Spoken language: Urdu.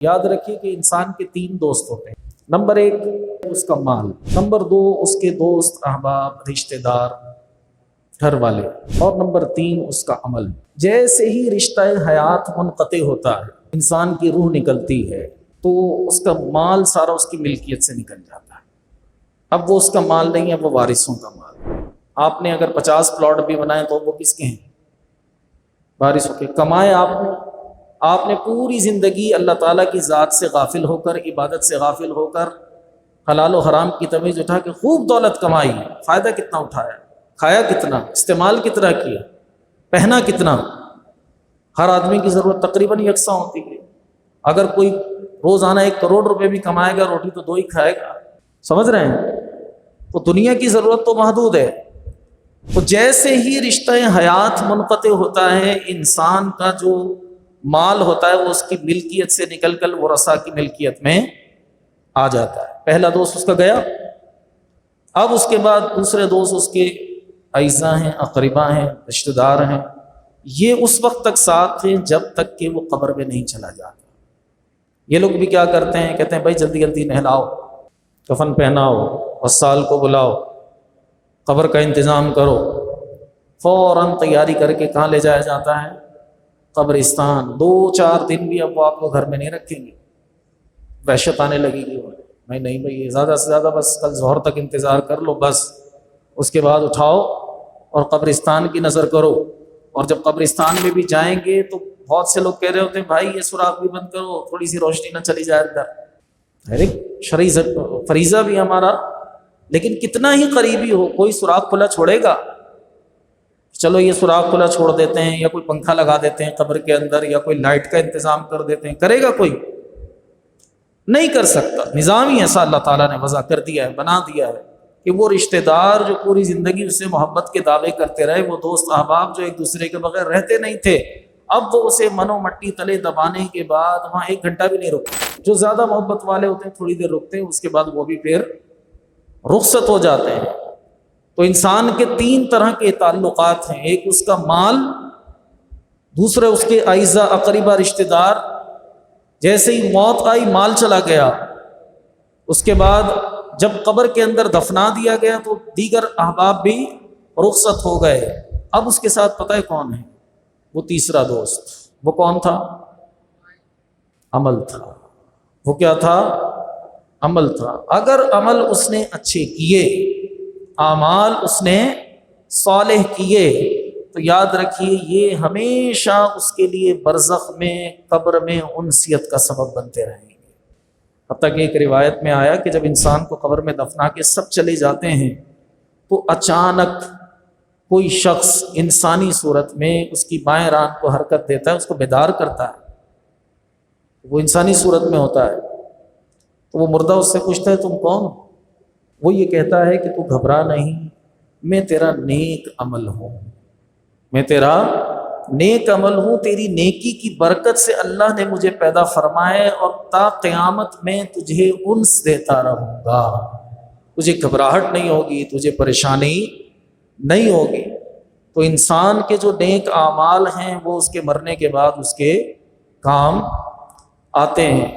یاد رکھیے کہ انسان کے تین دوست ہوتے ہیں۔ نمبر ایک اس کا مال، نمبر دو اس کے دوست احباب رشتہ دار گھر والے، اور نمبر تین اس کا عمل۔ جیسے ہی رشتہ حیات منقطع ہوتا ہے، انسان کی روح نکلتی ہے، تو اس کا مال سارا اس کی ملکیت سے نکل جاتا ہے۔ اب وہ اس کا مال نہیں ہے، وہ وارثوں کا مال ہے۔ آپ نے اگر 50 پلاٹ بھی بنائے تو وہ کس کے ہیں؟ وارثوں کے۔ کمائے آپ نے پوری زندگی اللہ تعالیٰ کی ذات سے غافل ہو کر، عبادت سے غافل ہو کر، حلال و حرام کی تمیز اٹھا کے خوب دولت کمائی، فائدہ کتنا اٹھایا، کھایا کتنا، استعمال کتنا کیا، پہنا کتنا؟ ہر آدمی کی ضرورت تقریباً یکساں ہوتی ہے۔ اگر کوئی روزانہ 1 کروڑ روپے بھی کمائے گا، روٹی تو 2 ہی کھائے گا۔ سمجھ رہے ہیں؟ تو دنیا کی ضرورت تو محدود ہے۔ تو جیسے ہی رشتہ حیات منقطع ہوتا ہے، انسان کا جو مال ہوتا ہے وہ اس کی ملکیت سے نکل کر ورثاء کی ملکیت میں آ جاتا ہے۔ پہلا دوست اس کا گیا، اب اس کے بعد دوسرے دوست اس کے اعزاء ہیں، اقربا ہیں، رشتہ دار ہیں۔ یہ اس وقت تک ساتھ ہیں جب تک کہ وہ قبر میں نہیں چلا جاتا۔ یہ لوگ بھی کیا کرتے ہیں؟ کہتے ہیں بھائی جلدی جلدی نہلاؤ، کفن پہناؤ، غسال کو بلاؤ، قبر کا انتظام کرو۔ فوراً تیاری کر کے کہاں لے جایا جاتا ہے؟ قبرستان۔ 2-4 دن بھی اب وہ آپ کو گھر میں نہیں رکھیں گے، وحشت آنے لگے گی۔ نہیں بھائی، زیادہ سے زیادہ بس کل ظہر تک انتظار کر لو، بس اس کے بعد اٹھاؤ اور قبرستان کی نظر کرو۔ اور جب قبرستان میں بھی جائیں گے تو بہت سے لوگ کہہ رہے ہوتے ہیں بھائی یہ سوراخ بھی بند کرو، تھوڑی سی روشنی نہ چلی جائے اندر۔ شرعی فریضہ بھی ہمارا، لیکن کتنا ہی قریبی ہو، کوئی سوراخ کھلا چھوڑے گا؟ چلو یہ سوراخ کھلا چھوڑ دیتے ہیں، یا کوئی پنکھا لگا دیتے ہیں قبر کے اندر، یا کوئی لائٹ کا انتظام کر دیتے ہیں، کرے گا کوئی؟ نہیں کر سکتا۔ نظام ہی ایسا اللہ تعالیٰ نے وضع کر دیا ہے، بنا دیا ہے کہ وہ رشتہ دار جو پوری زندگی اس سے محبت کے دعوے کرتے رہے، وہ دوست احباب جو ایک دوسرے کے بغیر رہتے نہیں تھے، اب وہ اسے من و مٹی تلے دبانے کے بعد وہاں 1 گھنٹہ بھی نہیں رکتے۔ جو زیادہ محبت والے ہوتے ہیں تھوڑی دیر رکتے ہیں، اس کے بعد وہ بھی پھر رخصت ہو جاتے ہیں۔ تو انسان کے 3 طرح کے تعلقات ہیں، ایک اس کا مال، دوسرے اس کے اعزاء اقربا رشتہ دار۔ جیسے ہی موت آئی، مال چلا گیا، اس کے بعد جب قبر کے اندر دفنا دیا گیا تو دیگر احباب بھی رخصت ہو گئے۔ اب اس کے ساتھ پتہ ہے کون ہے؟ وہ تیسرا دوست۔ وہ کون تھا؟ عمل تھا۔ وہ کیا تھا؟ عمل تھا۔ اگر عمل اس نے اچھے کیے، اعمال اس نے صالح کیے، تو یاد رکھیے یہ ہمیشہ اس کے لیے برزخ میں، قبر میں انسیت کا سبب بنتے رہیں گے۔ حتیٰ کہ ایک روایت میں آیا کہ جب انسان کو قبر میں دفنا کے سب چلے جاتے ہیں تو اچانک کوئی شخص انسانی صورت میں اس کی بائیں ران کو حرکت دیتا ہے، اس کو بیدار کرتا ہے۔ وہ انسانی صورت میں ہوتا ہے تو وہ مردہ اس سے پوچھتا ہے تم کون ہو؟ وہ یہ کہتا ہے کہ تو گھبرا نہیں، میں تیرا نیک عمل ہوں، میں تیرا نیک عمل ہوں، تیری نیکی کی برکت سے اللہ نے مجھے پیدا فرمائے اور تا قیامت میں تجھے انس دیتا رہوں گا، تجھے گھبراہٹ نہیں ہوگی، تجھے پریشانی نہیں ہوگی۔ تو انسان کے جو نیک اعمال ہیں وہ اس کے مرنے کے بعد اس کے کام آتے ہیں۔